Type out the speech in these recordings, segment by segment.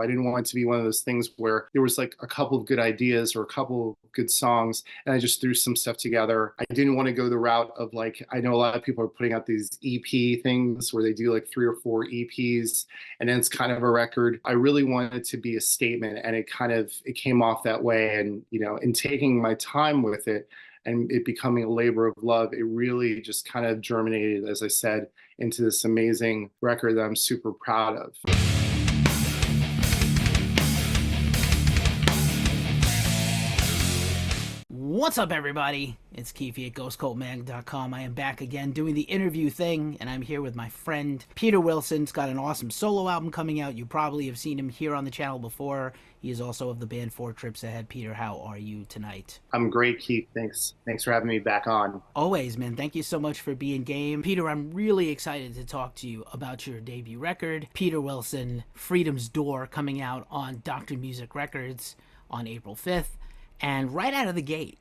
I didn't want it to be one of those things where there was like a couple of good ideas or a couple of good songs and I just threw some stuff together. I didn't want to go the route of like, I know a lot of people are putting out these EP things where they do like 3 or 4 EPs and then it's kind of a record. I really wanted it to be a statement and it came off that way. And, in taking my time with it, and it becoming a labor of love, it really just kind of germinated, as I said, into this amazing record that I'm super proud of. What's up, everybody? It's Keefy at GhostCultMag.com. I am back again doing the interview thing, and I'm here with my friend Peter Wilson. He's got an awesome solo album coming out. You probably have seen him here on the channel before. He is also of the band 4 Trips Ahead. Peter, how are you tonight? I'm great, Keith. Thanks for having me back on. Always, man. Thank you so much for being game. Peter, I'm really excited to talk to you about your debut record, Peter Wilson, Freedom's Door, coming out on Dr. Music Records on April 5th. And right out of the gate,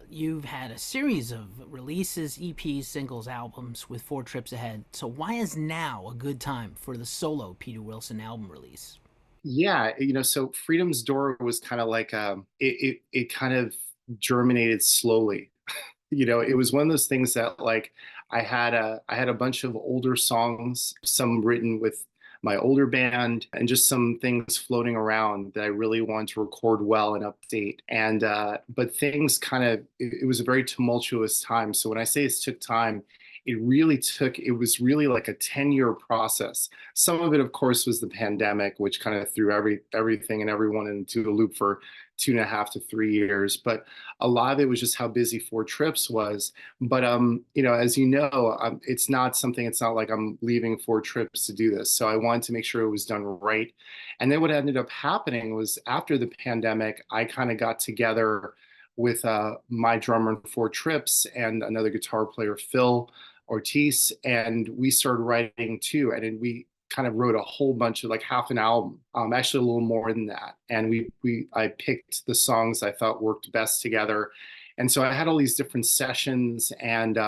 you've had a series of releases, EPs, singles, albums with 4 Trips Ahead. So why is now a good time for the solo Peter Wilson album release? Yeah, so Freedom's Door was kind of like it kind of germinated slowly. It was one of those things that like I had a bunch of older songs, some written with my older band, and just some things floating around that I really wanted to record well and update. And but things it was a very tumultuous time. So when I say it took time, it was really like a 10-year process. Some of it, of course, was the pandemic, which kind of threw everything and everyone into a loop for 2.5 to 3 years. But a lot of it was just how busy 4 Trips was. But as it's not like I'm leaving 4 Trips to do this. So I wanted to make sure it was done right. And then what ended up happening was after the pandemic, I kind of got together with my drummer in 4 Trips and another guitar player, Phil Ortiz, and we started writing too. And then we kind of wrote a whole bunch of like half an album, actually a little more than that. And I picked the songs I thought worked best together. And so I had all these different sessions and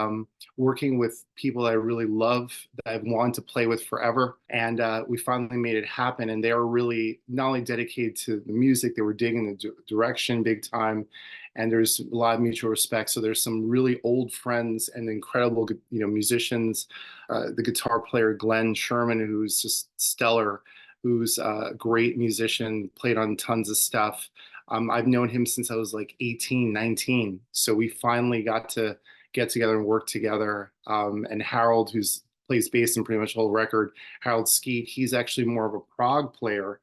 working with people that I really love, that I've wanted to play with forever. And we finally made it happen. And they were really not only dedicated to the music, they were digging the direction big time. And there's a lot of mutual respect. So there's some really old friends and incredible, musicians. The guitar player, Glenn Sherman, who's just stellar, who's a great musician, played on tons of stuff. I've known him since I was like 18, 19. So we finally got to get together and work together. And Harold, who's plays bass in pretty much the whole record, Harold Skeet, he's actually more of a prog player,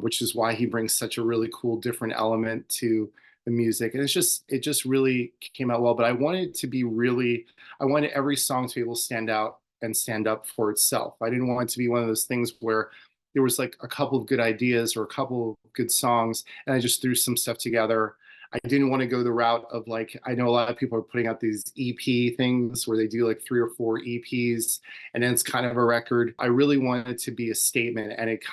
which is why he brings such a really cool, different element to the music. And it just really came out well. But I wanted every song to be able to stand out and stand up for itself. I didn't want it to be one of those things where there was like a couple of good ideas or a couple of good songs and I just threw some stuff together. I didn't want to go the route of like, I know a lot of people are putting out these EP things where they do like 3 or 4 EPs and then it's kind of a record. I really wanted it to be a statement and it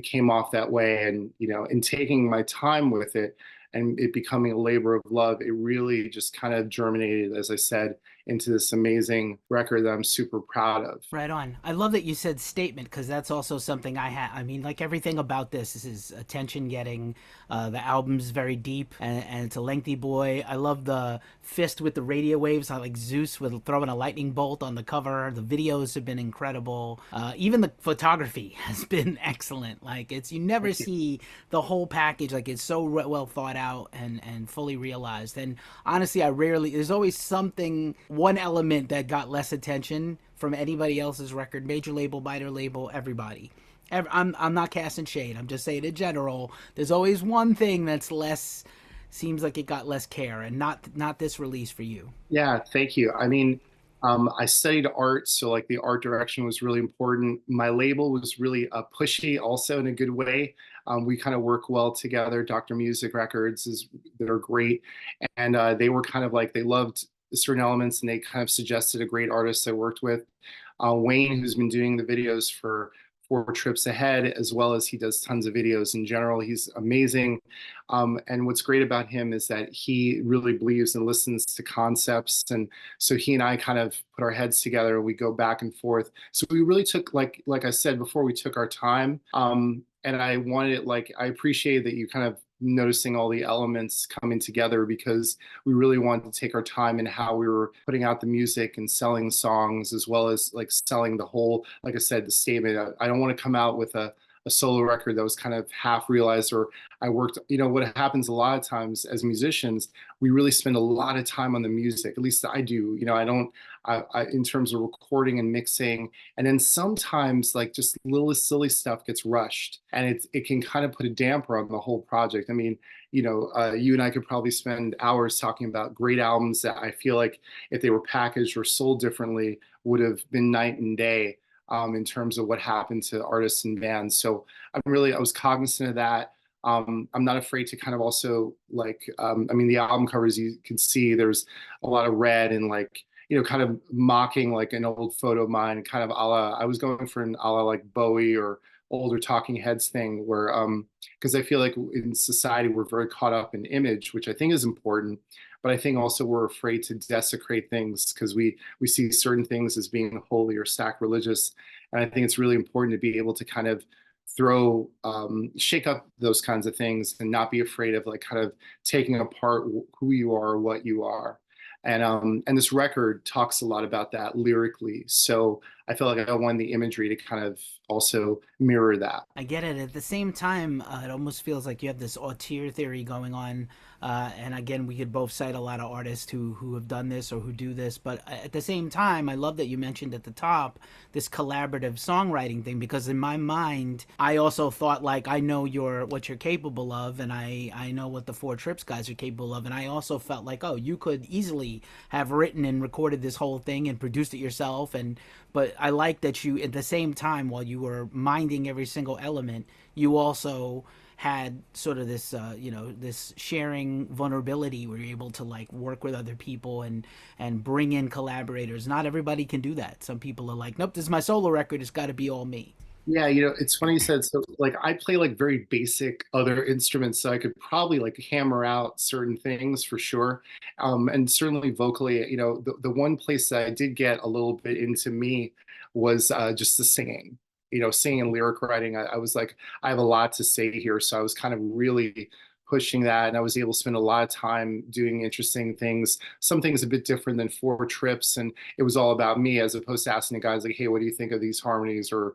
came off that way. And, in taking my time with it and it becoming a labor of love, it really just kind of germinated, as I said, into this amazing record that I'm super proud of. Right on. I love that you said statement because that's also something I had. I mean, like everything about this is attention getting. The album's very deep and it's a lengthy boy. I love the fist with the radio waves. I like Zeus with throwing a lightning bolt on the cover. The videos have been incredible. Even the photography has been excellent. Like you never see the whole package. Like it's so well thought out and fully realized. And honestly, there's always one element that got less attention from anybody else's record, major label, minor label, everybody. I'm not casting shade. I'm just saying in general, there's always one thing that's seems like it got less care, and not this release for you. Yeah, thank you. I mean, I studied art, so like the art direction was really important. My label was really pushy, also in a good way. We kind of work well together. Dr. Music Records that are great, and they were kind of like they loved certain elements, and they kind of suggested a great artist I worked with, Wayne, who's been doing the videos for Four Trips Ahead, as well as he does tons of videos in general. He's amazing. And what's great about him is that he really believes and listens to concepts. And so he and I kind of put our heads together and we go back and forth. So we really took, like I said before, we took our time. And I wanted it, like, I appreciate that you kind of noticing all the elements coming together, because we really wanted to take our time in how we were putting out the music and selling songs, as well as like selling the whole, like I said, the statement. I don't want to come out with a solo record that was kind of half realized, or I worked, what happens a lot of times as musicians, we really spend a lot of time on the music. At least I do. I don't, in terms of recording and mixing, and then sometimes like just little silly stuff gets rushed, and it can kind of put a damper on the whole project. I mean, you and I could probably spend hours talking about great albums that I feel like if they were packaged or sold differently would have been night and day, in terms of what happened to artists and bands. So I was cognizant of that. I'm not afraid to kind of also like, I mean, the album covers, you can see there's a lot of red and like, kind of mocking like an old photo of mine, kind of I was going for an a la like Bowie or older Talking Heads thing, where, because I feel like in society we're very caught up in image, which I think is important, but I think also we're afraid to desecrate things because we see certain things as being holy or sacrilegious, and I think it's really important to be able to kind of shake up those kinds of things and not be afraid of like kind of taking apart who you are, what you are. And this record talks a lot about that lyrically. So I feel like I wanted the imagery to kind of also mirror that. I get it. At the same time, it almost feels like you have this auteur theory going on. And again, we could both cite a lot of artists who have done this or who do this. But at the same time, I love that you mentioned at the top this collaborative songwriting thing, because in my mind, I also thought like I know what you're capable of, and I know what the Four Trips guys are capable of, and I also felt like, oh, you could easily have written and recorded this whole thing and produced it yourself. And but I like that you, at the same time, while you were minding every single element, you also had sort of this, this sharing vulnerability where you're able to like work with other people and bring in collaborators. Not everybody can do that. Some people are like, nope, this is my solo record. It's got to be all me. Yeah, it's funny you said so. Like I play like very basic other instruments, so I could probably like hammer out certain things for sure. And certainly vocally, the one place that I did get a little bit into me was just the singing. Singing and lyric writing. I was like, I have a lot to say here, so I was kind of really pushing that, and I was able to spend a lot of time doing interesting things. Some things a bit different than Four Trips, and it was all about me as opposed to asking the guys like, hey, what do you think of these harmonies or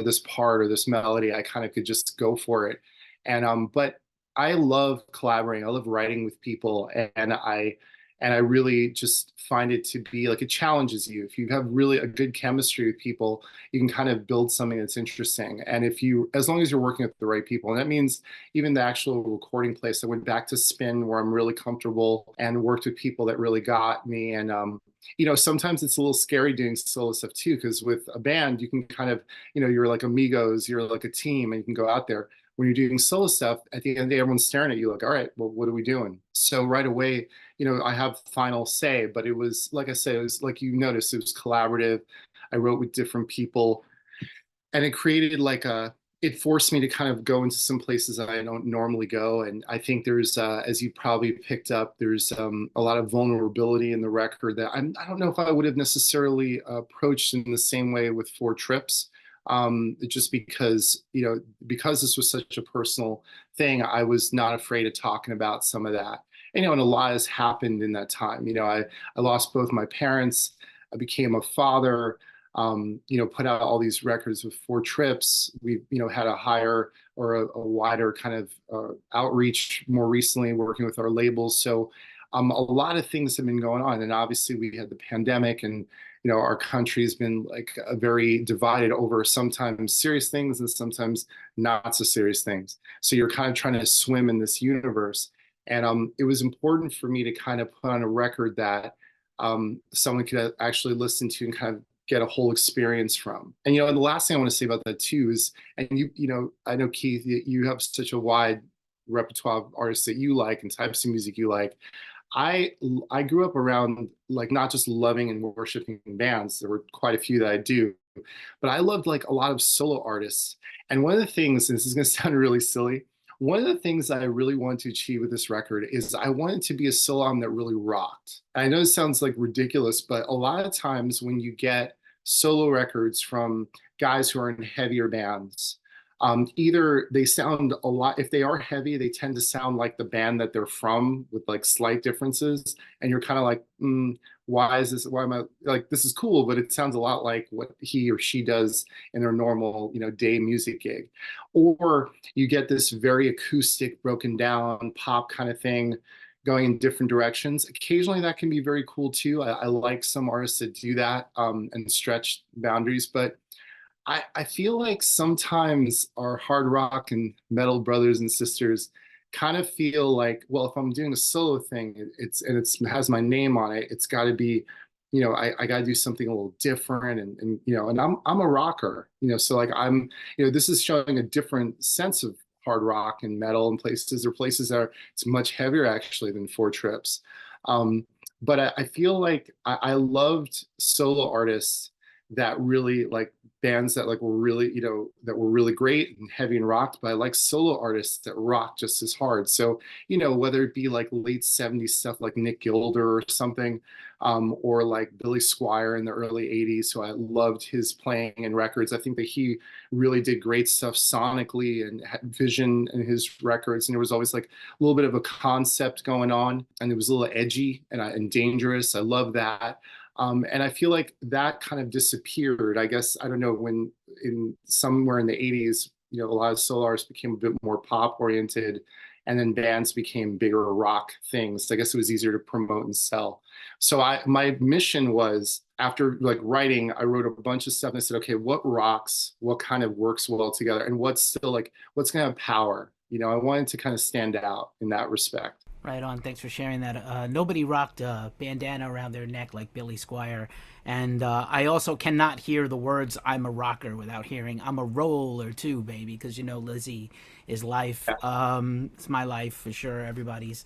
this part or this melody? I kind of could just go for it. And but I love collaborating. I love writing with people, and I really just find it to be like, it challenges you. If you have really a good chemistry with people, you can kind of build something that's interesting. And as long as you're working with the right people, and that means even the actual recording place, I went back to Spin where I'm really comfortable and worked with people that really got me. And sometimes it's a little scary doing solo stuff too, because with a band, you can kind of, you're like amigos, you're like a team, and you can go out there. When you're doing solo stuff, at the end of the day, everyone's staring at you like, all right, well, what are we doing? So right away, I have final say, but it was, like I said, it was like you noticed, it was collaborative. I wrote with different people, and it created like it forced me to kind of go into some places that I don't normally go. And I think there's, as you probably picked up, there's a lot of vulnerability in the record that I don't know if I would have necessarily approached in the same way with Four Trips. Just because this was such a personal thing, I was not afraid of talking about some of that. And a lot has happened in that time. I lost both my parents. I became a father. Put out all these records with Four Trips. We, had a higher or a wider kind of outreach more recently, working with our labels. So a lot of things have been going on, and obviously we had the pandemic, and our country has been like very divided over sometimes serious things and sometimes not so serious things. So you're kind of trying to swim in this universe, and it was important for me to kind of put on a record that someone could actually listen to and kind of get a whole experience from. And and the last thing I want to say about that too is, and I know Keith, you have such a wide repertoire of artists that you like and types of music you like. I I grew up around like not just loving and worshiping bands. There were quite a few that I do, but I loved like a lot of solo artists. And one of the things, and this is going to sound really silly, one of the things that I really wanted to achieve with this record is I wanted to be a solo album that really rocked. And I know it sounds like ridiculous, but a lot of times when you get solo records from guys who are in heavier bands, either they sound a lot, if they are heavy, they tend to sound like the band that they're from with like slight differences. And you're kind of like, why is this? Why am I like, this is cool, but it sounds a lot like what he or she does in their normal, day music gig. Or you get this very acoustic, broken down pop kind of thing going in different directions. Occasionally that can be very cool too. I like some artists that do that and stretch boundaries, but I feel like sometimes our hard rock and metal brothers and sisters kind of feel like, well, if I'm doing a solo thing, it's has my name on it, it's got to be, I got to do something a little different, and I'm a rocker, so like this is showing a different sense of hard rock and metal in places. There are places that are it's much heavier actually than Four Trips, but I feel like I loved solo artists that really like bands that like were really that were really great and heavy and rocked, but I like solo artists that rock just as hard. So whether it be like late 70s stuff like Nick Gilder or something, or like Billy Squier in the early 80s, so I loved his playing and records. I think that he really did great stuff sonically and had vision in his records, and there was always like a little bit of a concept going on, and it was a little edgy and dangerous. I love that. And I feel like that kind of disappeared. I guess, I don't know, when in somewhere in the 80s, a lot of solo artists became a bit more pop oriented, and then bands became bigger rock things. I guess it was easier to promote and sell. So my mission was, after like writing, I wrote a bunch of stuff and I said, okay, what rocks, what kind of works well together, and what's still like, what's gonna have power? I wanted to kind of stand out in that respect. Right on. Thanks for sharing that. Nobody rocked a bandana around their neck like Billy Squier. And I also cannot hear the words "I'm a rocker" without hearing "I'm a roller too, baby," because Lizzie is life. It's my life for sure. Everybody's.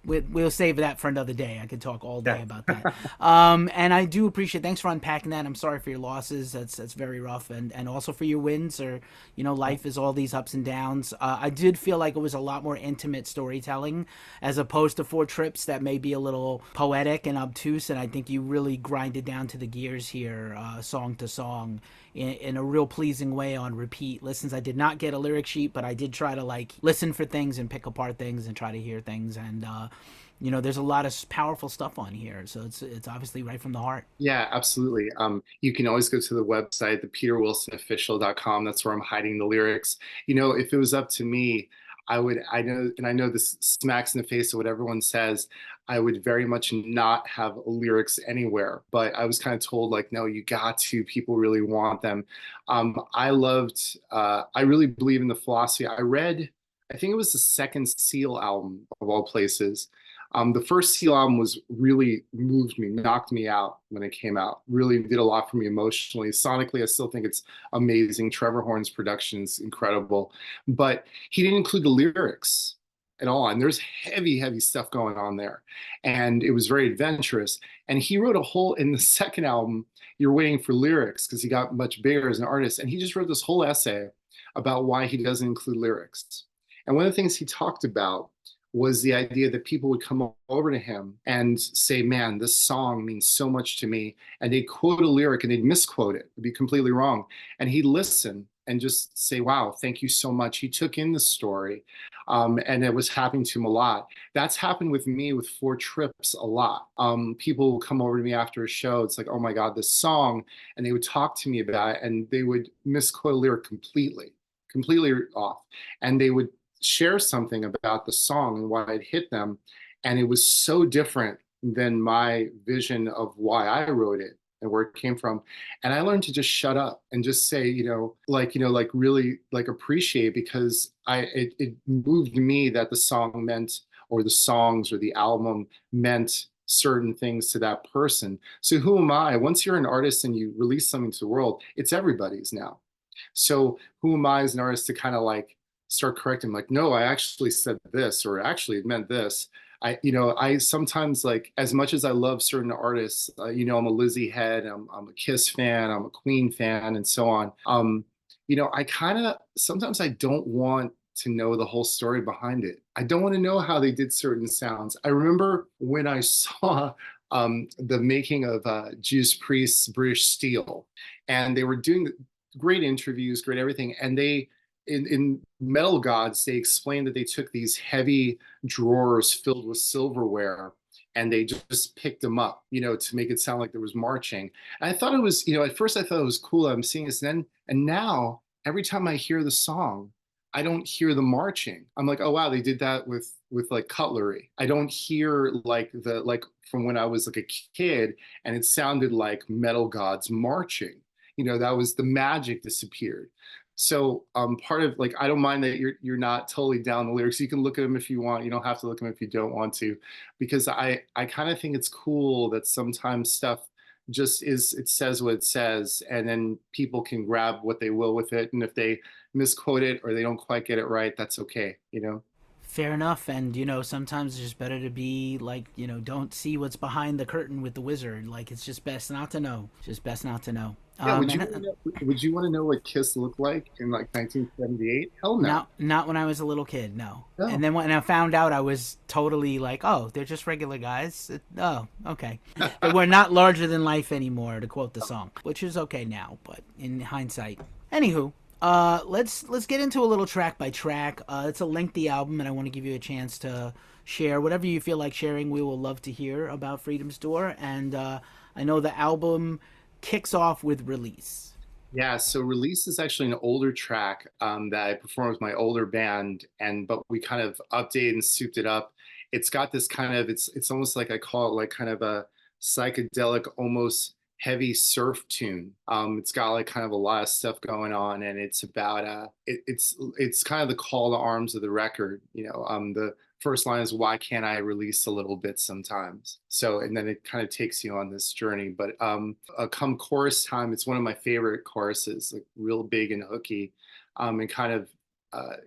We'll save that for another day. I could talk all day about that. And I do appreciate. Thanks for unpacking that. I'm sorry for your losses. That's very rough, and also for your wins. Or life is all these ups and downs. I did feel like it was a lot more intimate storytelling as opposed to Four Trips that may be a little poetic and obtuse. And I think you really grinded down to the gears here, song to song, in a real pleasing way on repeat listens. I did not get a lyric sheet, but I did try to like listen for things and pick apart things and try to hear things. And there's a lot of powerful stuff on here, so it's obviously right from the heart. Yeah, absolutely. You can always go to the website, thepeterwilsonofficial.com. That's where I'm hiding the lyrics. If it was up to me, I know this smacks in the face of what everyone says, I would very much not have lyrics anywhere. But I was kind of told, like, no, you got to, people really want them. I really believe in the philosophy. I think it was the second Seal album of all places. The first Seal album was really moved me, knocked me out when it came out. Really did a lot for me emotionally. Sonically, I still think it's amazing. Trevor Horn's production is incredible, but he didn't include the lyrics at all. And there's heavy, heavy stuff going on there, and it was very adventurous. And he wrote a whole in the second album. You're waiting for lyrics because he got much bigger as an artist, and he just wrote this whole essay about why he doesn't include lyrics. And one of the things he talked about was the idea that people would come over to him and say, man, this song means so much to me. And they'd quote a lyric and they'd misquote it. It'd be completely wrong. And he'd listen and just say, wow, thank you so much. He took in the story. And it was happening to him a lot. That's happened with me with Four Trips a lot. People will come over to me after a show. It's like, oh my God, this song. And they would talk to me about it, and they would misquote a lyric completely off. And they would share something about the song and why it hit them, and it was so different than my vision of why I wrote it and where it came from. And I learned to just shut up and just say, like really like appreciate, because it moved me that the song meant, or the songs or the album meant certain things to that person. So who am I? Once you're an artist and you release something to the world, it's everybody's now. So who am I as an artist to kind of like start correcting, like, no, I actually said this, or actually it meant this. I sometimes like, as much as I love certain artists, I'm a Lizzie head, I'm a Kiss fan, I'm a Queen fan, and so on. I kind of sometimes I don't want to know the whole story behind it. I don't want to know how they did certain sounds. I remember when I saw the making of Judas Priest's British Steel, and they were doing great interviews, great everything, and in Metal Gods, they explained that they took these heavy drawers filled with silverware and they just picked them up, to make it sound like there was marching. And I thought it was, at first I thought it was cool. I'm seeing this and now every time I hear the song, I don't hear the marching. I'm like, oh wow, they did that with like cutlery. I don't hear like from when I was like a kid and it sounded like Metal Gods marching. That was the magic disappeared. So part of like I don't mind that you're not totally down the lyrics. You can look at them if you want. You don't have to look at them if you don't want to, because I kind of think it's cool that sometimes stuff just is it says what it says, and then people can grab what they will with it. And if they misquote it or they don't quite get it right, that's okay. Fair enough, and sometimes it's just better to be like, don't see what's behind the curtain with the wizard. Like it's just best not to know. Just best not to know. Yeah, And would you want to know what Kiss looked like in like 1978? Hell no. not when I was a little kid, no. And No. then when I found out, I was totally like, oh, they're just regular guys. Oh, okay. They were not larger than life anymore, to quote the song, which is okay now, but in hindsight. Anywho, let's get into a little track by track. It's a lengthy album, and I want to give you a chance to share whatever you feel like sharing. We will love to hear about Freedom's Door, and I know the album kicks off with Release. Yeah, so Release is actually an older track that I performed with my older band, but we kind of updated and souped it up. It's got this kind of it's almost like I call it like kind of a psychedelic, almost heavy surf tune. It's got like kind of a lot of stuff going on, and it's about it's kind of the call to arms of the record. The first line is why can't I release a little bit sometimes? So, and then it kind of takes you on this journey. But come chorus time, it's one of my favorite choruses, like real big and hooky, and kind of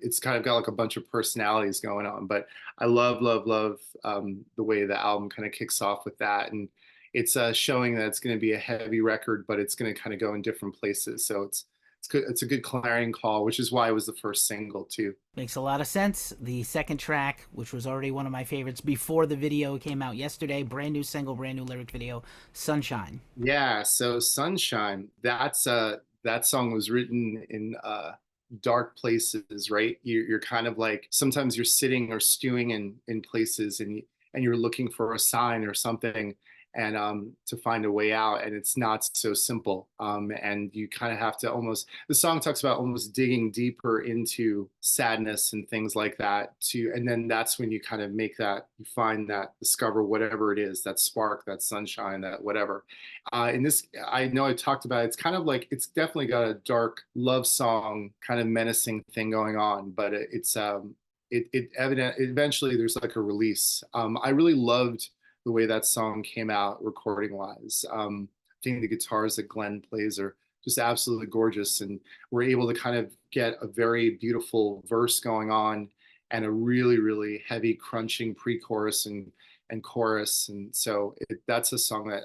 it's kind of got like a bunch of personalities going on. But I love, love, love the way the album kind of kicks off with that, and it's showing that it's going to be a heavy record, but it's going to kind of go in different places. So it's good. It's a good clarion call, which is why it was the first single too. Makes a lot of sense. The second track, which was already one of my favorites before the video came out yesterday, brand new single, brand new lyric video, Sunshine. Yeah, so Sunshine, that song was written in dark places, right? You're kind of like sometimes you're sitting or stewing in places and you're looking for a sign or something and to find a way out, and it's not so simple. And you kind of have to almost the song talks about almost digging deeper into sadness and things like that and then that's when you kind of make that you find that discover whatever it is, that spark, that sunshine, that whatever. In this, I know I talked about it, it's kind of like it's definitely got a dark love song kind of menacing thing going on, but it evident eventually there's like a release. I really loved the way that song came out recording wise. I think the guitars that Glenn plays are just absolutely gorgeous, and we're able to kind of get a very beautiful verse going on and a really really heavy crunching pre-chorus and chorus, and so that's a song that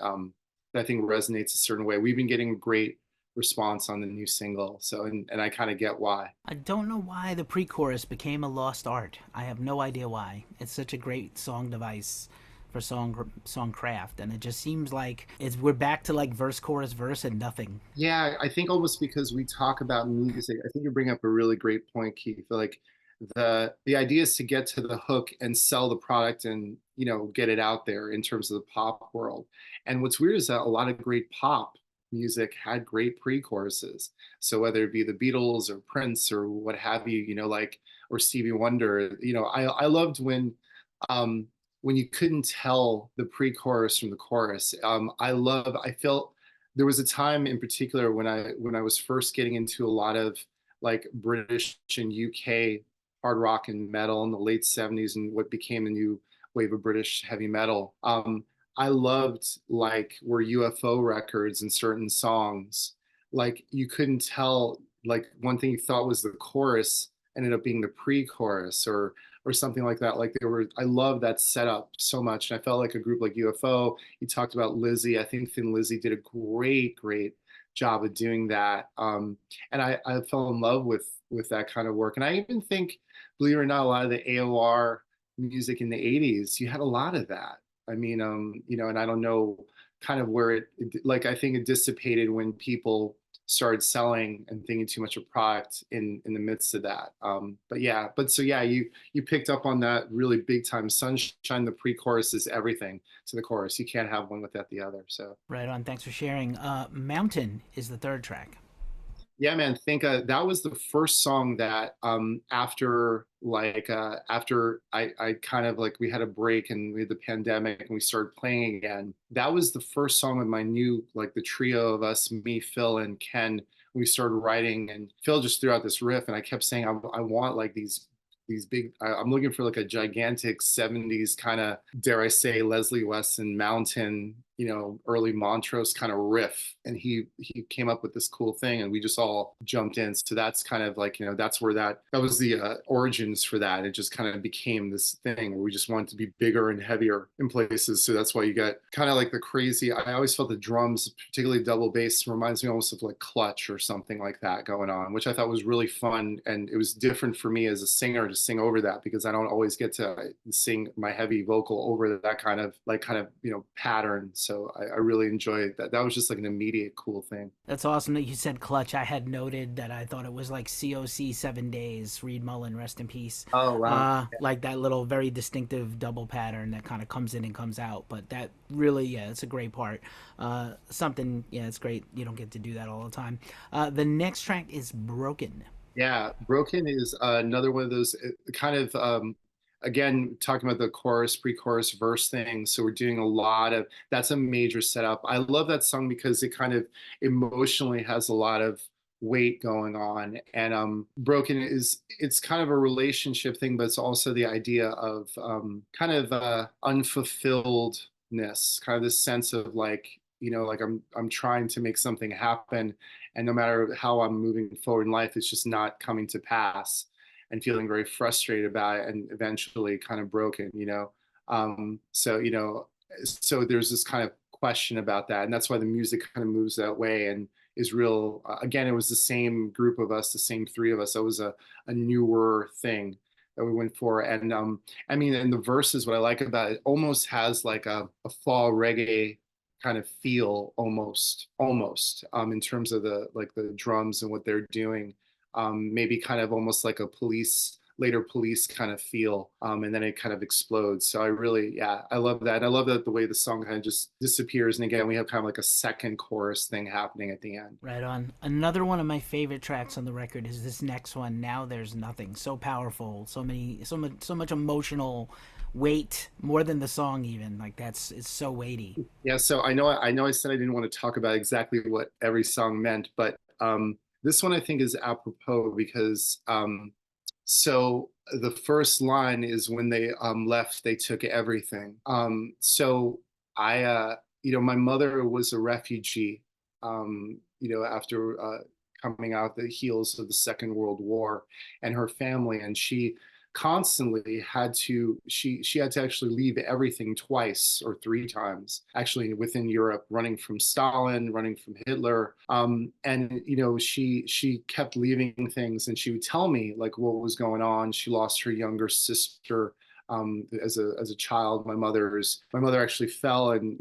I think resonates a certain way. We've been getting great response on the new single, so and I kind of get why. I don't know why the pre-chorus became a lost art. I have no idea why. It's such a great song device for song craft, and it just seems like we're back to like verse chorus verse and nothing. Yeah, I think almost because we talk about music, I think you bring up a really great point, Keith. Like the idea is to get to the hook and sell the product and get it out there in terms of the pop world. And what's weird is that a lot of great pop music had great pre-choruses. So whether it be the Beatles or Prince or what have you, like or Stevie Wonder, I loved um when you couldn't tell the pre-chorus from the chorus. I felt there was a time in particular when I was first getting into a lot of like British and UK hard rock and metal in the late 70s and what became the new wave of British heavy metal. I loved like where UFO records and certain songs, like you couldn't tell, like one thing you thought was the chorus ended up being the pre-chorus or something like that. Like there were, I love that setup so much. And I felt like a group like UFO, you talked about Lizzie. I think Thin Lizzy did a great job of doing that. And I fell in love with that kind of work. And I even think, believe it or not, a lot of the AOR music in the 80s, you had a lot of that. I mean, and I don't know kind of where like I think it dissipated when people started selling and thinking too much of product in the midst of that. But you picked up on that really big time. Sunshine, the pre-chorus is everything to the chorus. You can't have one without the other. So Right on. Thanks for sharing. Mountain is the third track. yeah, man, think that was the first song that after I kind of like we had a break and we had the pandemic and we started playing again. That was the first song of my new like the trio of us, me, Phil, and Ken. We started writing and Phil just threw out this riff and I kept saying I want like these big I'm looking for like a gigantic 70s kind of, dare I say, Leslie Weston Mountain, early Montrose kind of riff. And he came up with this cool thing and we just all jumped in. So that's kind of like, that's where that was the origins for that. It just kind of became this thing where we just wanted to be bigger and heavier in places. So that's why you got kind of like the crazy, I always felt the drums, particularly double bass, reminds me almost of like Clutch or something like that going on, which I thought was really fun. And it was different for me as a singer to sing over that because I don't always get to sing my heavy vocal over that kind of pattern. So I really enjoyed that. That was just like an immediate cool thing. That's awesome that you said Clutch. I had noted that I thought it was like COC 7 Days, Reed Mullen, rest in peace. Oh wow. Like that little very distinctive double pattern that kind of comes in and comes out. But that really, yeah, it's a great part. Something, yeah, it's great. You don't get to do that all the time. The next track is Broken. Yeah, Broken is another one of those kind of again talking about the chorus, pre-chorus, verse thing. So we're doing a lot of that's a major setup. I love that song because it kind of emotionally has a lot of weight going on. And Broken is it's kind of a relationship thing, but it's also the idea of kind of unfulfilledness, kind of this sense of like like I'm trying to make something happen and no matter how I'm moving forward in life, it's just not coming to pass and feeling very frustrated about it and eventually kind of broken, so there's this kind of question about that. And that's why the music kind of moves that way and is real. Again, it was the same group of us, the same three of us. That was a newer thing that we went for. And I mean, and the verses, what I like about it almost has like a fall reggae kind of feel almost in terms of the like the drums and what they're doing, maybe kind of almost like a later police kind of feel, and then it kind of explodes. So I really, yeah, I love that. And I love that the way the song kind of just disappears and again we have kind of like a second chorus thing happening at the end. Right on. Another one of my favorite tracks on the record is this next one, Now There's Nothing. So powerful, so much emotional weight, more than the song even. Like it's so weighty. Yeah, so I said I didn't want to talk about exactly what every song meant, but this one I think is apropos because so the first line is when they left, they took everything. So I my mother was a refugee, after coming out the heels of the Second World War, and her family, and she constantly had to she had to actually leave everything twice or three times actually within Europe, running from Stalin, running from Hitler, and she kept leaving things and she would tell me like what was going on. She lost her younger sister as a child. My mother actually fell and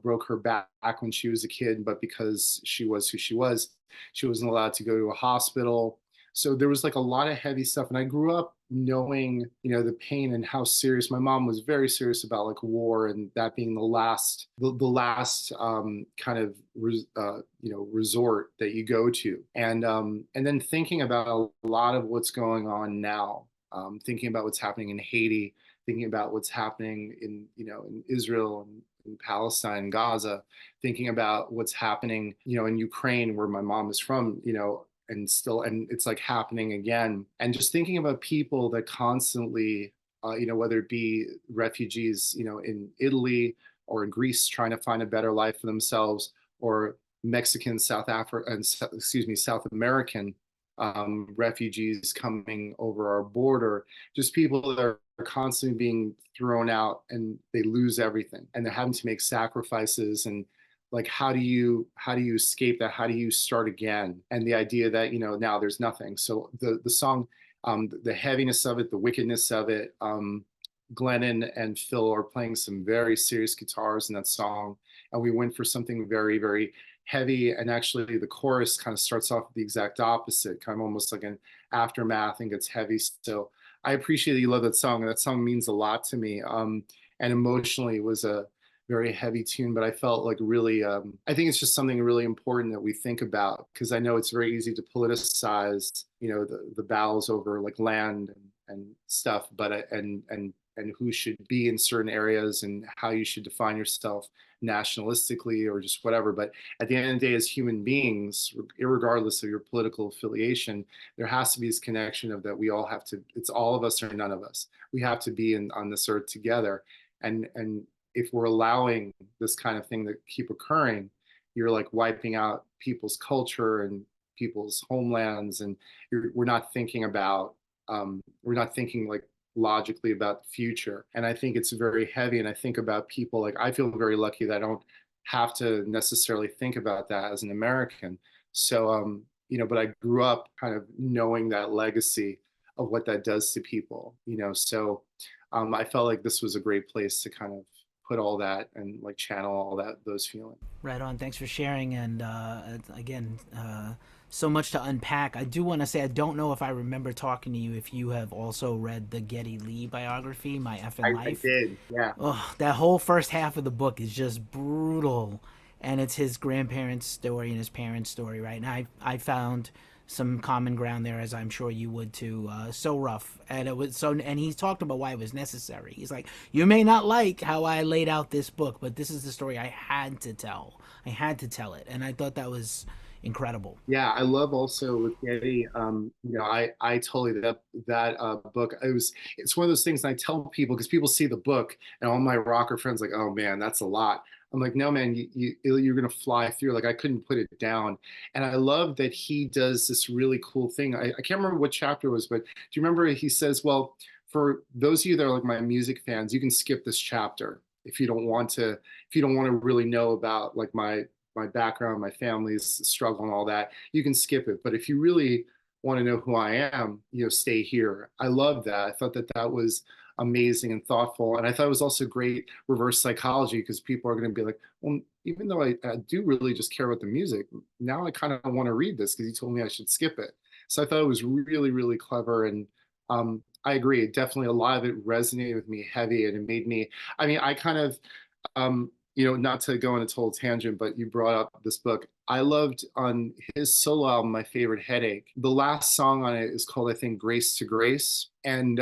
broke her back when she was a kid, but because she was who she wasn't allowed to go to a hospital. So there was like a lot of heavy stuff, and I grew up knowing the pain and how serious my mom was, very serious about like war and that being the last kind of resort that you go to, and then thinking about a lot of what's going on now, thinking about what's happening in Haiti, thinking about what's happening in Israel and in Palestine, Gaza, thinking about what's happening in Ukraine where my mom is from, and it's like happening again. And just thinking about people that constantly whether it be refugees in Italy or in Greece trying to find a better life for themselves, or Mexican, South Africa, and excuse me, South American refugees coming over our border, just people that are constantly being thrown out and they lose everything and they're having to make sacrifices. And like, how do you escape that? How do you start again? And the idea that, you know, now there's nothing. So the song, the heaviness of it, the wickedness of it, Glennon and Phil are playing some very serious guitars in that song. And we went for something very, very heavy. And actually, the chorus kind of starts off the exact opposite, kind of almost like an aftermath and gets heavy. So I appreciate that you love that song. That song means a lot to me. And emotionally, it was a very heavy tune, but I felt like really, I think it's just something really important that we think about because I know it's very easy to politicize, you know, the battles over like land and stuff, but and who should be in certain areas and how you should define yourself nationalistically or just whatever. But at the end of the day, as human beings, regardless of your political affiliation, there has to be this connection of that we all have to, it's all of us or none of us. We have to be on this earth together. And if we're allowing this kind of thing to keep occurring, you're like wiping out people's culture and people's homelands. And we're not thinking about, we're not thinking like logically about the future. And I think it's very heavy. And I think about people like I feel very lucky that I don't have to necessarily think about that as an American. So, you know, but I grew up kind of knowing that legacy of what that does to people, you know. So I felt like this was a great place to kind of put all that and like channel all that those feelings. Right on. Thanks for sharing. And again, so much to unpack. I do want to say I don't know if I remember talking to you if you have also read the Geddy Lee biography, My Effin' I Life. did, yeah. Oh, that whole first half of the book is just brutal, and it's his grandparents' story and his parents' story, right? And I found some common ground there, as I'm sure you would too. So rough, and it was so. And he talked about why it was necessary. He's like, you may not like how I laid out this book, but this is the story I had to tell. I had to tell it, and I thought that was incredible. Yeah, I love also with Getty. You know, I totally that book. It's one of those things I tell people because people see the book and all my rocker friends like, oh man, that's a lot. I'm like, no man, you're gonna fly through. Like I couldn't put it down, and I love that he does this really cool thing. I can't remember what chapter it was, but do you remember he says, well, for those of you that are like my music fans, you can skip this chapter if you don't want to. If you don't want to really know about like my background, my family's struggle and all that, you can skip it. But if you really want to know who I am, you know, stay here. I love that. I thought that that was amazing and thoughtful. And I thought it was also great reverse psychology because people are going to be like, well, even though I do really just care about the music, now I kind of want to read this because he told me I should skip it. So I thought it was really, really clever. And I agree. Definitely a lot of it resonated with me heavy and it made me, I mean, I kind of, you know, not to go on a total tangent, but you brought up this book. I loved on his solo album, my favorite Headache. The last song on it is called, I think, Grace to Grace. And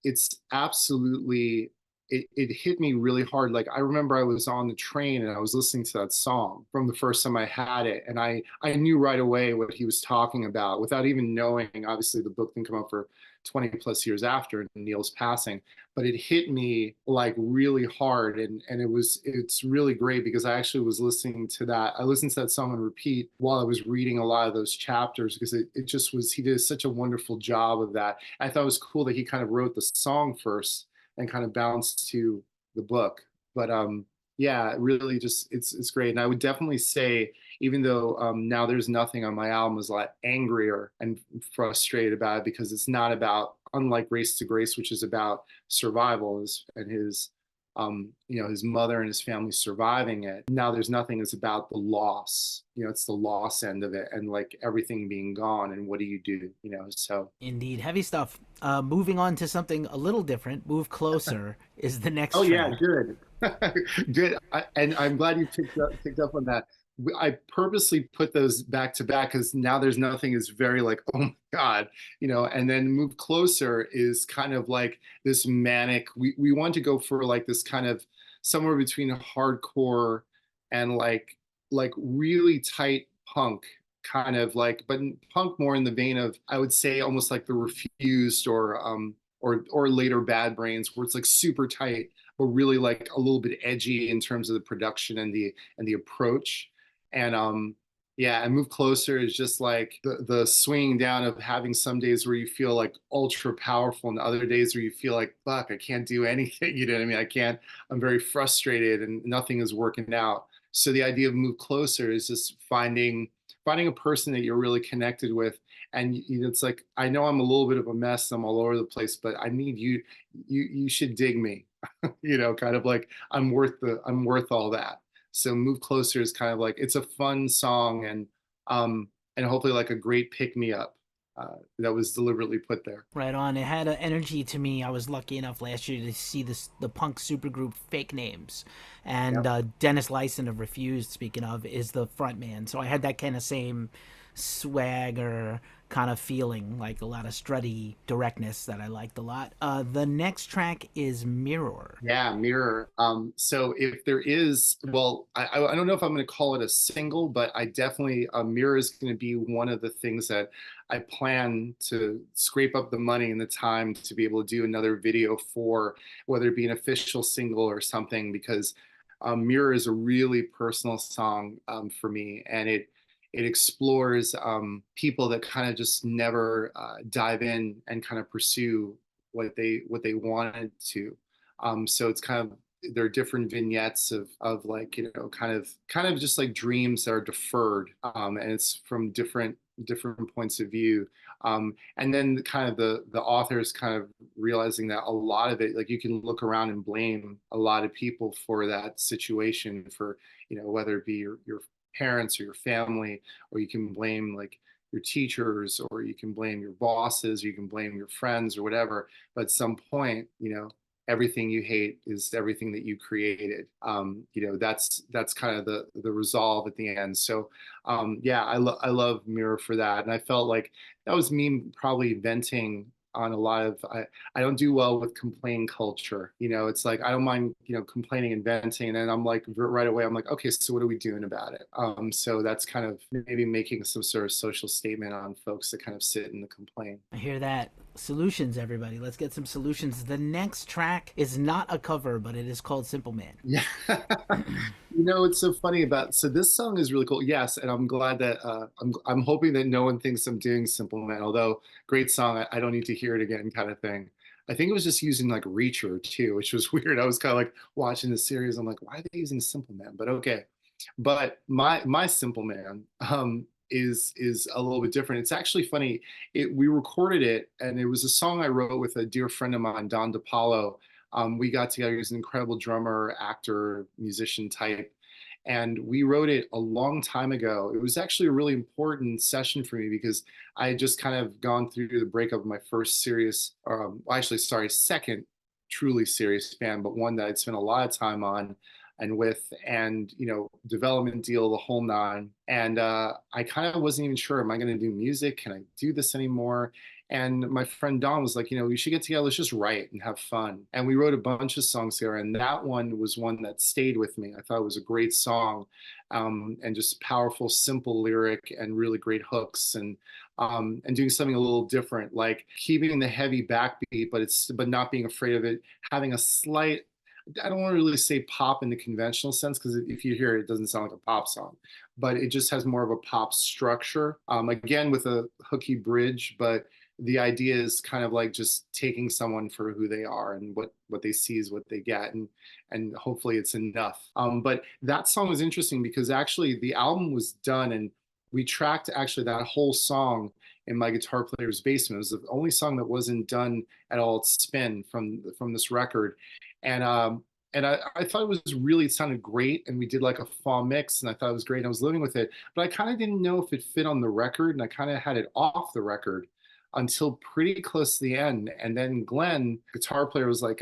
it's absolutely, it hit me really hard. Like I remember I was on the train and I was listening to that song from the first time I had it. And I knew right away what he was talking about without even knowing. Obviously, the book didn't come out for 20 plus years after Neil's passing, but it hit me like really hard. And it's really great because I actually was listening to that. I listened to that song on repeat while I was reading a lot of those chapters because it just was, he did such a wonderful job of that. I thought it was cool that he kind of wrote the song first and kind of bounced to the book. But yeah, really just, it's great. And I would definitely say, even though now there's nothing on my album is a lot angrier and frustrated about it because it's not about, unlike Race to Grace, which is about survival and his you know, his mother and his family surviving it. Now there's nothing is about the loss. You know, it's the loss end of it and like everything being gone and what do you do? You know, so Indeed, heavy stuff. Moving on to something a little different. Move Closer is the next oh yeah, track. good. Good. And I'm glad you picked up on that. I purposely put those back to back because now there's nothing is very like, oh my God, you know, and then Move Closer is kind of like this manic. We want to go for like this kind of somewhere between hardcore and like really tight punk kind of like, but punk more in the vein of, I would say almost like the Refused or later Bad Brains, where it's like super tight, but really like a little bit edgy in terms of the production and the approach. And Yeah, and Move Closer is just like the swinging down of having some days where you feel like ultra powerful and other days where you feel like, fuck, I can't do anything. You know what I mean? I can't, I'm very frustrated and nothing is working out. So the idea of Move Closer is just finding a person that you're really connected with. And it's like, I know I'm a little bit of a mess, I'm all over the place, but I need you, you should dig me. Kind of like I'm worth all that. So Move Closer is kind of like it's a fun song and hopefully like a great pick me up that was deliberately put there. Right on. It had an energy to me. I was lucky enough last year to see the punk supergroup Fake Names, and Yep. Dennis Lyson of Refused, speaking of, is the front man. So I had that kind of same swagger kind of feeling, like a lot of strutty directness that I liked a lot. The next track is Mirror. Yeah, Mirror. So if there is, well, I don't know if I'm going to call it a single, but I definitely Mirror is going to be one of the things that I plan to scrape up the money and the time to be able to do another video for, whether it be an official single or something, because Mirror is a really personal song for me, and it explores people that kind of just never dive in and kind of pursue what they wanted to. So it's kind of there are different vignettes of like kind of just like dreams that are deferred, and it's from different points of view. And then kind of the authors kind of realizing that a lot of it, like you can look around and blame a lot of people for that situation, for whether it be your parents or your family, or you can blame like your teachers, or you can blame your bosses, or you can blame your friends or whatever. But at some point, everything you hate is everything that you created. That's kind of the resolve at the end. So yeah, I love Mirror for that, and I felt like that was me probably venting on a lot of I don't do well with complaint culture. It's like I don't mind complaining and venting, and then I'm like right away I'm like, okay, so what are we doing about it? So that's kind of maybe making some sort of social statement on folks that kind of sit in the complaint. I hear that. Solutions, everybody. Let's get some solutions. The next track is not a cover, but it is called Simple Man. Yeah. It's so funny about so this song is really cool. Yes, and I'm glad that I'm hoping that no one thinks I'm doing Simple Man, although great song, I don't need to hear it again kind of thing. I think it was just using like Reacher too, which was weird. I was kind of like watching the series. I'm like, why are they using Simple Man? But okay. But my Simple Man is a little bit different. It's actually funny. We recorded it, and it was a song I wrote with a dear friend of mine, Don DePaulo. We got together. He's an incredible drummer, actor, musician type. And we wrote it a long time ago. It was actually a really important session for me because I had just kind of gone through the breakup of my first serious, well, actually, sorry, second truly serious band, but one that I'd spent a lot of time on and with, and development deal, the whole nine. And I kind of wasn't even sure, am I going to do music? Can I do this anymore? And my friend Don was like, we should get together, let's just write and have fun. And we wrote a bunch of songs there, and that one was one that stayed with me. I thought it was a great song, and just powerful, simple lyric and really great hooks, and doing something a little different, like keeping the heavy backbeat, but not being afraid of it, having a slight, I don't want to really say pop in the conventional sense, because if you hear it, it doesn't sound like a pop song, but it just has more of a pop structure. Again, with a hooky bridge, but the idea is kind of like just taking someone for who they are, and what they see is what they get, and hopefully it's enough. But that song was interesting because actually the album was done, and we tracked actually that whole song in my guitar player's basement. It was the only song that wasn't done at all at spin from this record, and I thought it sounded great, and we did like a fall mix, and I thought it was great, and I was living with it, but I kind of didn't know if it fit on the record, and I kind of had it off the record until pretty close to the end. And then Glenn, guitar player, was like,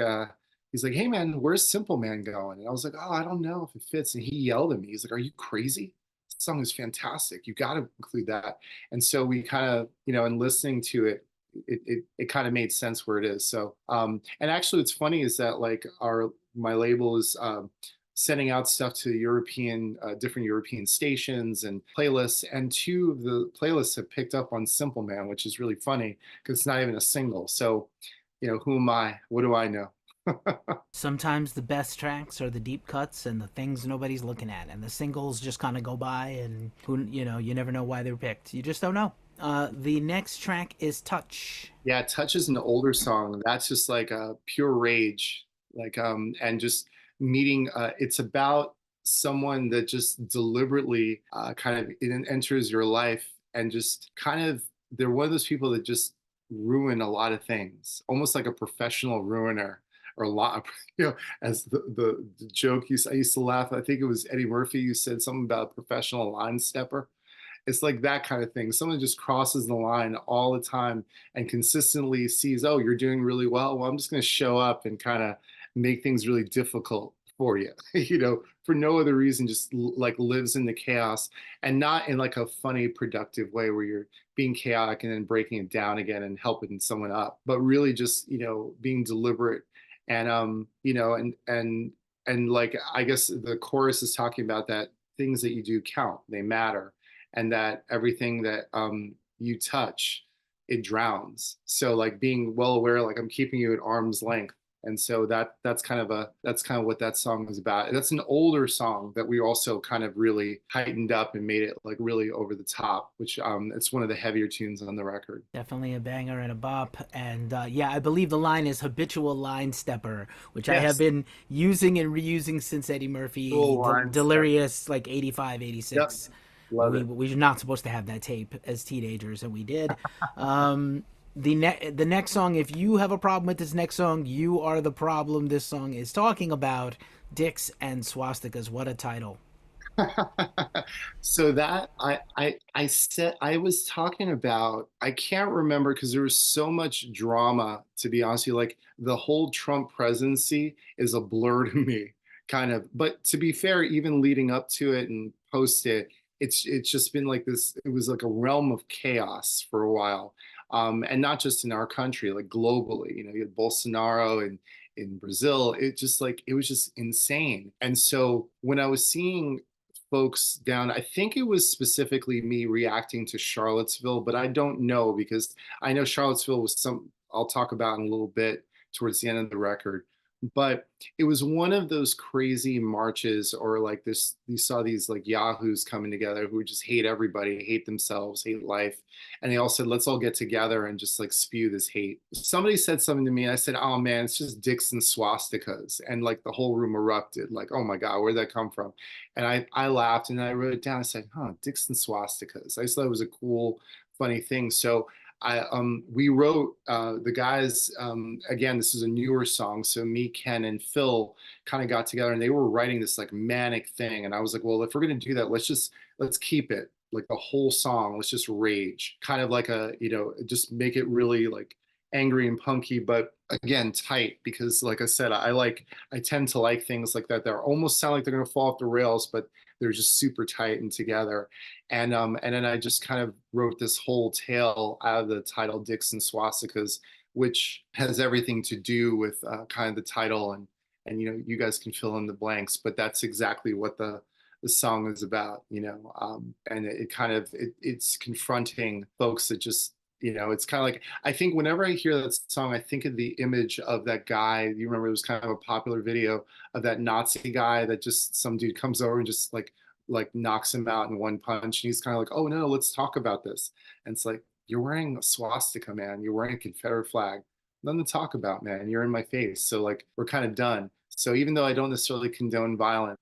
he's like, hey man, where's Simple Man going? And I was like, oh, I don't know if it fits. And he yelled at me. He's like, are you crazy? This song is fantastic. You got to include that. And so we kind of, in listening to it, it kind of made sense where it is. So, and actually what's funny is that like my label is, sending out stuff to different European stations and playlists. And two of the playlists have picked up on Simple Man, which is really funny because it's not even a single. So, who am I? What do I know? Sometimes the best tracks are the deep cuts and the things nobody's looking at, and the singles just kind of go by, and who you never know why they're picked. You just don't know. The next track is Touch. Yeah, Touch is an older song. That's just like a pure rage. And just meeting, it's about someone that just deliberately kind of enters your life and just kind of, they're one of those people that just ruin a lot of things, almost like a professional ruiner or a lot, as the joke I used to laugh. I think it was Eddie Murphy. You said something about a professional line stepper. It's like that kind of thing. Someone just crosses the line all the time and consistently sees, oh, you're doing really well. Well, I'm just going to show up and kind of make things really difficult for you, for no other reason, just like lives in the chaos, and not in like a funny, productive way where you're being chaotic and then breaking it down again and helping someone up, but really just, being deliberate. And, and like, I guess the chorus is talking about that things that you do count, they matter, and that everything that you touch, it drowns. So like being well aware, like I'm keeping you at arm's length. And so that's kind of what that song is about. That's an older song that we also kind of really heightened up and made it like really over the top, which it's one of the heavier tunes on the record. Definitely a banger and a bop. And yeah, I believe the line is habitual line stepper, which I have Yes, been using and reusing since Eddie Murphy, cool lines. Delirious, like 85, Yep, 86. love it. We were not supposed to have that tape as teenagers, and we did. The next song, if you have a problem with this next song, you are the problem. This song is talking about dicks and swastikas. What a title. So that I said I was talking about, I can't remember because there was so much drama, to be honest with you. Like the whole Trump presidency is a blur to me, kind of. But to be fair, even leading up to it and post it, it's just been like this. It was like a realm of chaos for a while, and not just in our country, like globally. You had Bolsonaro and in Brazil. It was just insane. And so when I was seeing folks down, I think it was specifically me reacting to Charlottesville, but I don't know because I know Charlottesville was some I'll talk about in a little bit towards the end of the record. But it was one of those crazy marches, or like this, you saw these like yahoos coming together who just hate everybody, hate themselves, hate life. And they all said, let's all get together and just like spew this hate. Somebody said something to me, and I said, oh man, it's just dicks and swastikas. And like the whole room erupted, like, oh my God, where'd that come from? And I laughed and I wrote it down. I said, huh, dicks and swastikas. I just thought it was a cool, funny thing. So we wrote the guys, again, this is a newer song, so me, Ken, and Phil kind of got together and they were writing this like manic thing, and I was like, well, if we're gonna do that, let's keep it like the whole song, let's just rage, kind of like just make it really like angry and punky, but again tight, because like I said, I tend to like things like that almost sound like they're gonna fall off the rails, but they're just super tight and together. And then I just kind of wrote this whole tale out of the title Dicks and Swastikas, which has everything to do with kind of the title, and you guys can fill in the blanks, but that's exactly what the song is about, and it kind of it's confronting folks that just it's kind of like, I think whenever I hear that song, I think of the image of that guy. You remember, it was kind of a popular video of that Nazi guy that just some dude comes over and just like knocks him out in one punch. And he's kind of like, oh no, let's talk about this. And it's like, you're wearing a swastika, man. You're wearing a Confederate flag. Nothing to talk about, man. You're in my face. So like, we're kind of done. So even though I don't necessarily condone violence,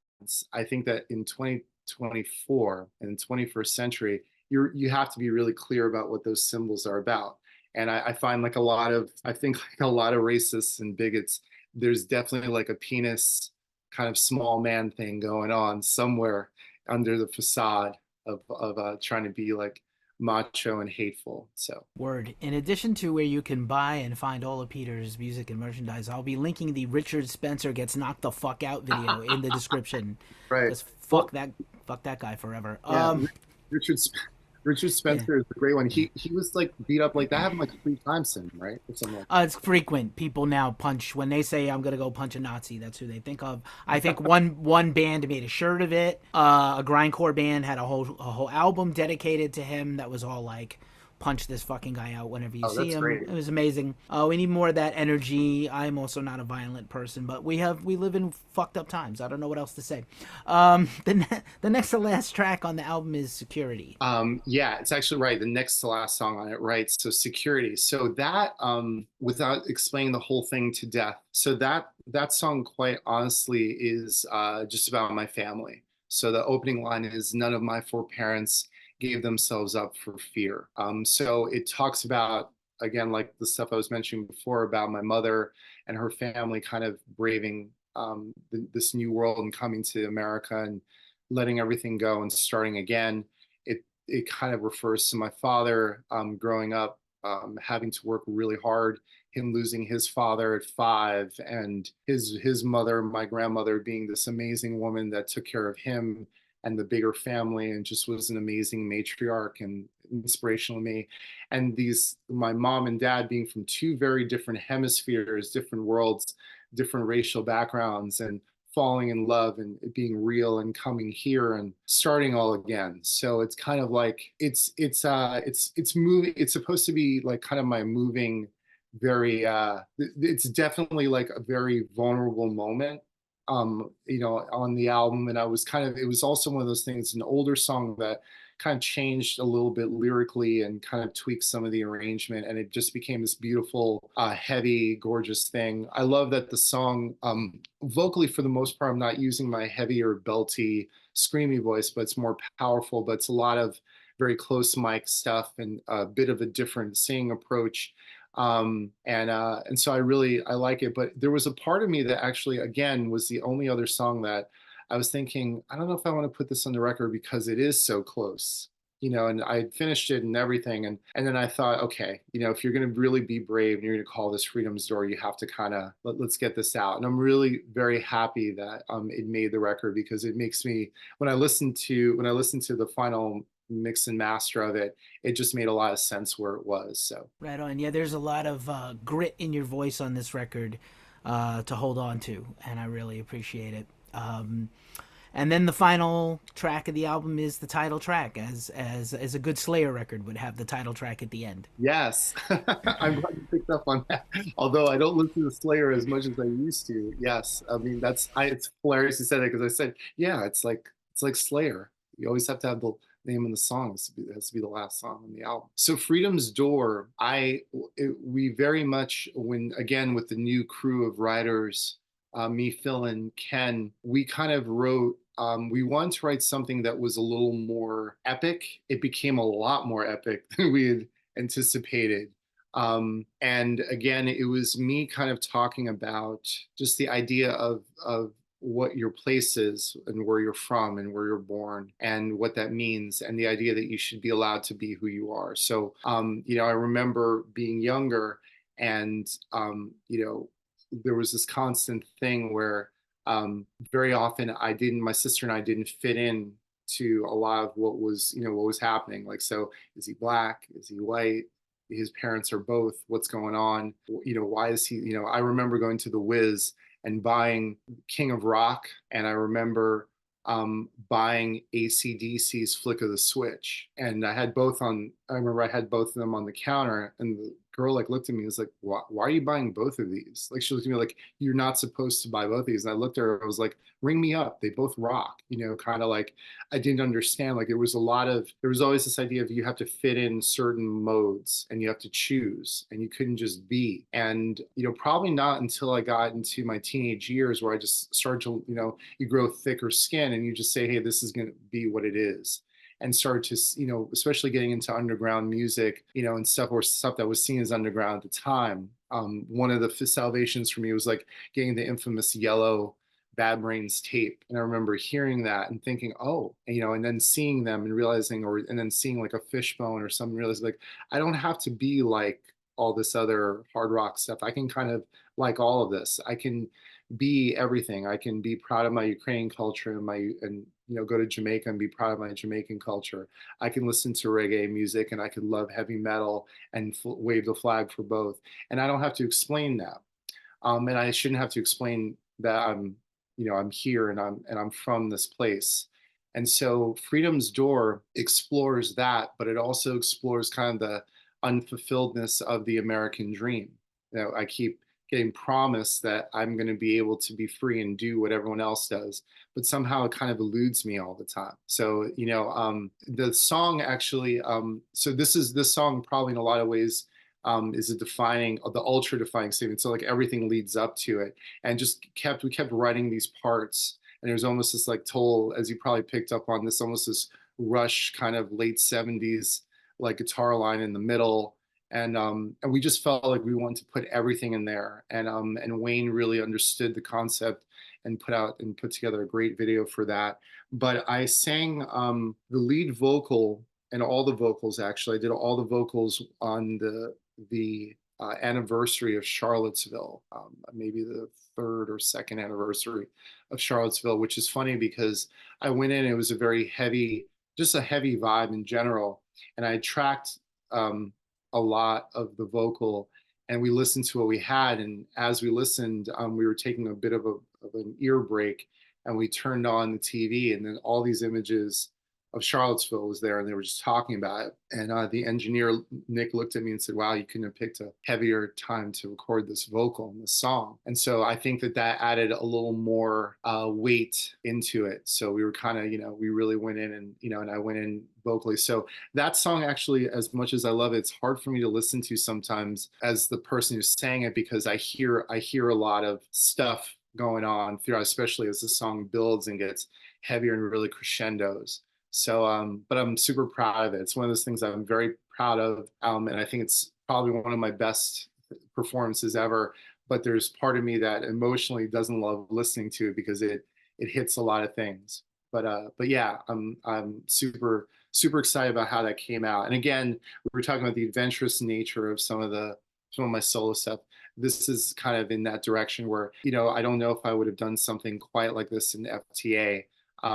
I think that in 2024 and 21st century, you have to be really clear about what those symbols are about. And I find like I think like a lot of racists and bigots, there's definitely like a penis kind of small man thing going on somewhere under the facade of trying to be like macho and hateful. So Word. In addition to where you can buy and find all of Peter's music and merchandise, I'll be linking the Richard Spencer gets knocked the fuck out video in the description. right. Because Well, fuck that guy forever. yeah, Richard Richard Yeah. Spencer is a great one. He was like beat up, like that happened like 3 times to him, right? Or something like It's frequent. People now punch when they say I'm gonna go punch a Nazi. That's who they think of. I think one band made a shirt of it. A grindcore band had a whole album dedicated to him that was all like punch this fucking guy out whenever you Oh, see that's him. great. It was amazing. We need more of that energy. I'm also not a violent person, but we live in fucked up times. I don't know what else to say. The next to last track on the album is Security. Yeah, it's actually right. The next to last song on it, right? So security. So that, without explaining the whole thing to death, so that song, quite honestly, is just about my family. So the opening line is, "None of my four parents gave themselves up for fear." So it talks about, again, like the stuff I was mentioning before about my mother and her family kind of braving this new world and coming to America and letting everything go and starting again. It kind of refers to my father growing up, having to work really hard, him losing his father at 5, and his mother, my grandmother, being this amazing woman that took care of him and the bigger family, and just was an amazing matriarch and inspirational to me. And these, my mom and dad, being from two very different hemispheres, different worlds, different racial backgrounds, and falling in love and it being real and coming here and starting all again. So it's kind of like it's moving. It's supposed to be like kind of my moving, very it's definitely like a very vulnerable moment, on the album. And I was kind of, it was also one of those things, an older song that kind of changed a little bit lyrically and kind of tweaked some of the arrangement, and it just became this beautiful, heavy, gorgeous thing. I love that the song, vocally, for the most part, I'm not using my heavier, belty, screamy voice, but it's more powerful. But it's a lot of very close mic stuff and a bit of a different singing approach. And so I like it. But there was a part of me that actually, again, was the only other song that I was thinking, I don't know if I want to put this on the record because it is so close, and I finished it and everything. And then I thought, okay, if you're going to really be brave and you're going to call this Freedom's Door, you have to kind of, let's get this out. And I'm really very happy that it made the record, because it makes me, when I listen to the final mix and master of it, it just made a lot of sense where it was. So Right on. Yeah, there's a lot of grit in your voice on this record to hold on to, and I really appreciate it. And then the final track of the album is the title track, as a good Slayer record would have the title track at the end. yes, I'm glad you picked up on that. Although I don't listen to Slayer as much as I used to. Yes, I mean it's hilarious you said that, because I said, yeah, it's like Slayer. You always have to have the name of the song. It has to be the last song on the album. So Freedom's Door, we very much, when again with the new crew of writers, me, Phil, and Ken, we kind of wrote. We wanted to write something that was a little more epic. It became a lot more epic than we had anticipated. And again, it was me kind of talking about just the idea of what your place is and where you're from and where you're born and what that means, and the idea that you should be allowed to be who you are. So, I remember being younger, and there was this constant thing where, very often my sister and I didn't fit in to a lot of what was happening. Like, so is he black? Is he white? His parents are both. What's going on? Why is he, I remember going to the Wiz and buying King of Rock. And I remember buying AC/DC's Flick of the Switch. And I remember I had both of them on the counter, and the girl like looked at me and was like, why are you buying both of these? Like, she looked at me like, you're not supposed to buy both of these. And I looked at her, I was like, ring me up. They both rock, kind of like, I didn't understand. Like, there was always this idea of you have to fit in certain modes and you have to choose and you couldn't just be. And, probably not until I got into my teenage years where I just started to, you grow thicker skin and you just say, hey, this is going to be what it is. And started to, especially getting into underground music, and stuff that was seen as underground at the time. One of the salvations for me was like getting the infamous Yellow Bad Brains tape. And I remember hearing that and thinking, oh, and then seeing them and realizing, and then seeing like a Fishbone or something, realizing like, I don't have to be like all this other hard rock stuff. I can kind of like all of this. I can be everything. I can be proud of my Ukrainian culture and go to Jamaica and be proud of my Jamaican culture. I can listen to reggae music and I can love heavy metal and wave the flag for both. And I don't have to explain that. And I shouldn't have to explain that I'm here and I'm from this place. And so Freedom's Door explores that, but it also explores kind of unfulfilledness of the American dream. I keep getting promised that I'm going to be able to be free and do what everyone else does, but somehow it kind of eludes me all the time. So, the song actually, so this song probably in a lot of ways is a defining, the ultra defining statement. So like everything leads up to it, and we kept writing these parts, and there's almost this like total, as you probably picked up on this, almost this Rush kind of late 70s like guitar line in the middle, and we just felt like we wanted to put everything in there, and Wayne really understood the concept and put together a great video for that. But I sang the lead vocal and all the vocals. Actually, I did all the vocals on the anniversary of Charlottesville, maybe the third or second anniversary of Charlottesville, which is funny because I went in, it was a very heavy, just a heavy vibe in general, and I tracked a lot of the vocal, and we listened to what we had, and as we listened, we were taking a bit of an ear break, and we turned on the TV, and then all these images of Charlottesville was there, and they were just talking about it. And the engineer Nick looked at me and said, "Wow, you couldn't have picked a heavier time to record this vocal in this song." And so I think that added a little more weight into it. So we were kind of, we really went in, and I went in vocally. So that song actually, as much as I love it, it's hard for me to listen to sometimes as the person who sang it, because I hear a lot of stuff going on throughout, especially as the song builds and gets heavier and really crescendos. So, but I'm super proud of it. It's one of those things I'm very proud of, and I think it's probably one of my best performances ever. But there's part of me that emotionally doesn't love listening to it because it hits a lot of things. But yeah, I'm super excited about how that came out. And again, we were talking about the adventurous nature of some of my solo stuff. This is kind of in that direction where, I don't know if I would have done something quite like this in FTA.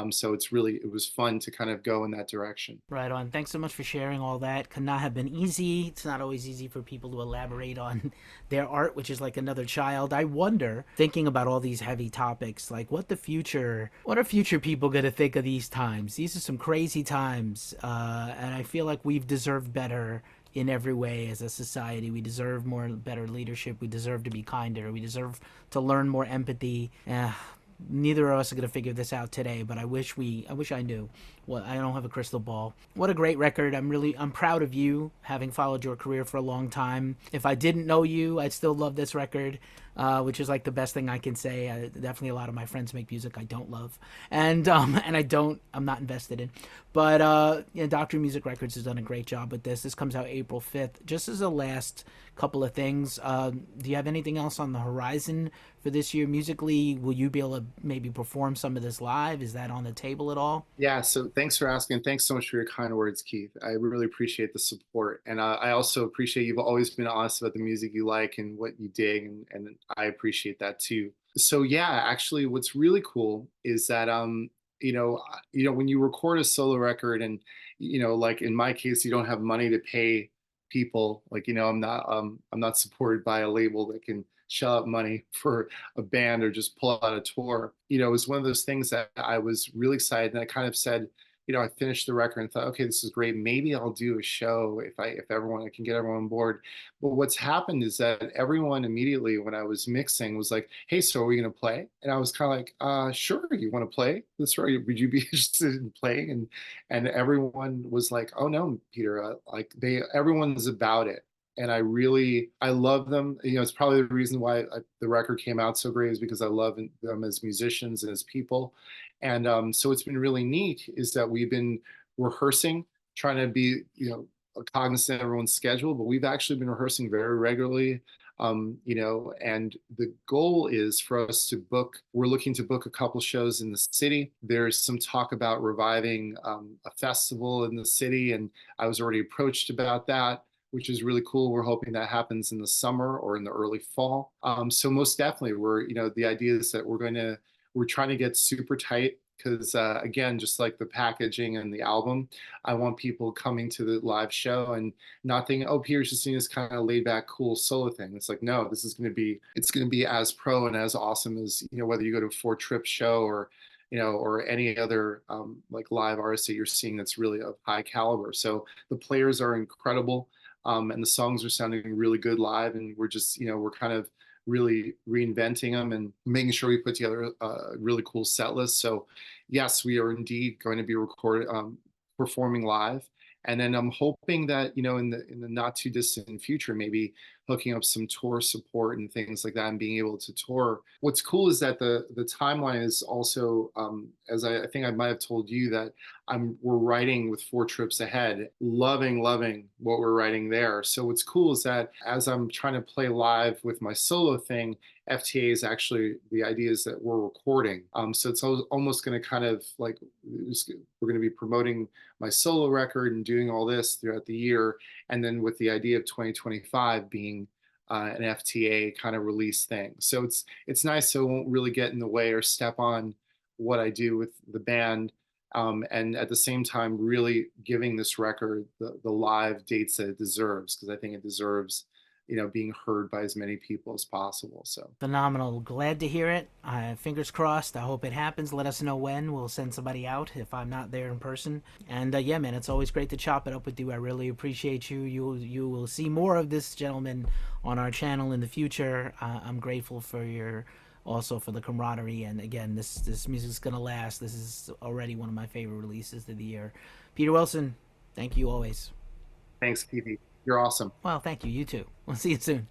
So it was fun to kind of go in that direction. Right on. Thanks so much for sharing all that. Could not have been easy. It's not always easy for people to elaborate on their art, which is like another child. I wonder, thinking about all these heavy topics, like what are future people going to think of these times? These are some crazy times. And I feel like we've deserved better in every way as a society. We deserve better leadership. We deserve to be kinder. We deserve to learn more empathy. Neither of us are going to figure this out today, but I wish I knew. Well, I don't have a crystal ball. What a great record. I'm proud of you, having followed your career for a long time. If I didn't know you, I'd still love this record, which is like the best thing I can say. Definitely a lot of my friends make music I don't love, and I'm not invested in. But Dr. Music Records has done a great job with this. This comes out April 5th. Just as a last couple of things, do you have anything else on the horizon for this year musically? Will you be able to maybe perform some of this live? Is that on the table at all? Yeah, so thanks for asking. Thanks so much for your kind words, Keith. I really appreciate the support. And I also appreciate you've always been honest about the music you like and what you dig. And I appreciate that too. So yeah, actually what's really cool is that when you record a solo record and like in my case, you don't have money to pay people, like I'm not supported by a label that can shell out money for a band or just pull out a tour. It was one of those things that I was really excited, and I kind of said, I finished the record and thought, okay, this is great. Maybe I'll do a show if I can get everyone on board. But what's happened is that everyone immediately when I was mixing was like, hey, so are we gonna play? And I was kind of like, sure, you want to play? That's right. Would you be interested in playing? And everyone was like, oh no, Peter, everyone's about it. And I love them. It's probably the reason why the record came out so great is because I love them as musicians and as people. And so it's been really neat is that we've been rehearsing, trying to be, cognizant of everyone's schedule, but we've actually been rehearsing very regularly. And the goal is for us to we're looking to book a couple shows in the city. There's some talk about reviving a festival in the city, and I was already approached about that, which is really cool. We're hoping that happens in the summer or in the early fall. So most definitely, the idea is that we're trying to get super tight because again, just like the packaging and the album, I want people coming to the live show and not thinking, oh, Peter's just doing this kind of laid back, cool solo thing. It's like, no, it's going to be as pro and as awesome as, whether you go to a Four Trip show or any other like live artist that you're seeing that's really of high caliber. So the players are incredible. and the songs are sounding really good live, and we're just, we're kind of really reinventing them and making sure we put together a really cool set list. So yes, we are indeed going to be performing live. And then I'm hoping that, in the not too distant future, maybe hooking up some tour support and things like that, and being able to tour. What's cool is that the timeline is also, as I think I might have told you, that we're writing with 4 trips ahead, loving what we're writing there. So what's cool is that as I'm trying to play live with my solo thing, FTA is actually, the idea is that we're recording. So it's almost going to kind of like, we're going to be promoting my solo record and doing all this throughout the year. And then with the idea of 2025 being an FTA kind of release thing. So it's nice, so it won't really get in the way or step on what I do with the band. And at the same time, really giving this record the live dates that it deserves, because I think it deserves, being heard by as many people as possible. So Phenomenal. Glad to hear it. Fingers crossed. I hope it happens. Let us know when. We'll send somebody out if I'm not there in person. And yeah, man, it's always great to chop it up with you. I really appreciate you. You will see more of this gentleman on our channel in the future. I'm grateful for your, also for the camaraderie. And again, this music's gonna last. This is already one of my favorite releases of the year. Peter Wilson, thank you always. thanks, Keefy. You're awesome. Well, thank you. You too. We'll see you soon.